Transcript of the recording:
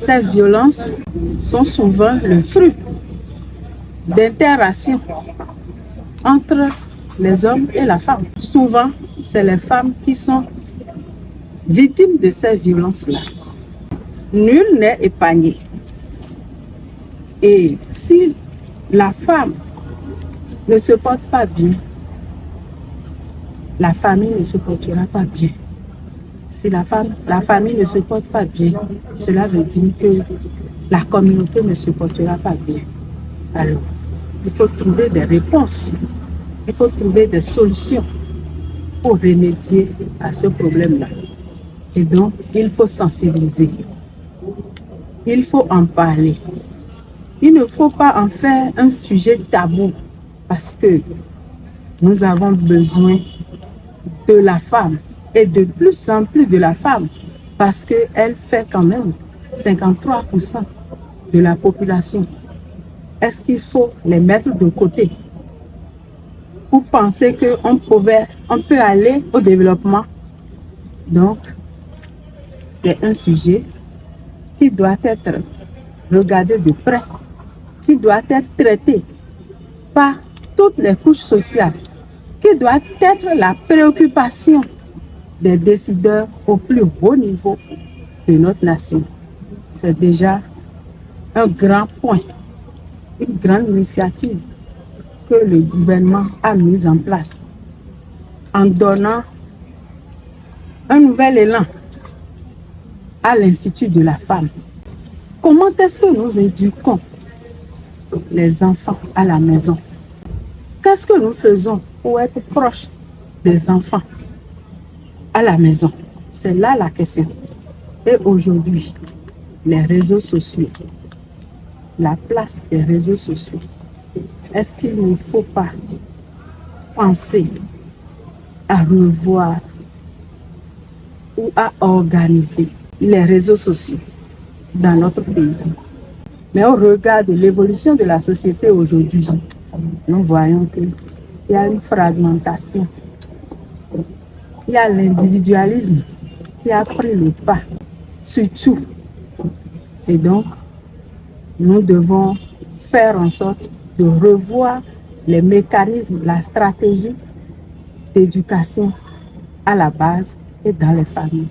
Ces violences sont souvent le fruit d'interactions entre les hommes et la femme. Souvent, c'est les femmes qui sont victimes de ces violences-là. Nul n'est épargné. Et si la femme ne se porte pas bien, la famille ne se portera pas bien. Si la famille ne se porte pas bien, cela veut dire que la communauté ne se portera pas bien. Alors, il faut trouver des réponses, il faut trouver des solutions pour remédier à ce problème-là. Et donc, il faut sensibiliser, il faut en parler. Il ne faut pas en faire un sujet tabou parce que nous avons besoin de la femme et de plus en plus de la femme parce qu'elle fait quand même 53% de la population. Est-ce qu'il faut les mettre de côté pour penser qu'on peut aller au développement? Donc, c'est un sujet qui doit être regardé de près, qui doit être traité par toutes les couches sociales, qui doit être la préoccupation des décideurs au plus haut niveau de notre nation. C'est déjà un grand point, une grande initiative que le gouvernement a mise en place en donnant un nouvel élan à l'Institut de la femme. Comment est-ce que nous éduquons les enfants à la maison? Qu'est-ce que nous faisons pour être proches des enfants à la maison? C'est là la question. Et aujourd'hui, les réseaux sociaux, la place des réseaux sociaux, est-ce qu'il ne faut pas penser à revoir ou à organiser les réseaux sociaux dans notre pays? Mais au regard de l'évolution de la société aujourd'hui, nous voyons qu'il y a une fragmentation. Il y a l'individualisme qui a pris le pas sur tout. Et donc, nous devons faire en sorte de revoir les mécanismes, la stratégie d'éducation à la base et dans les familles.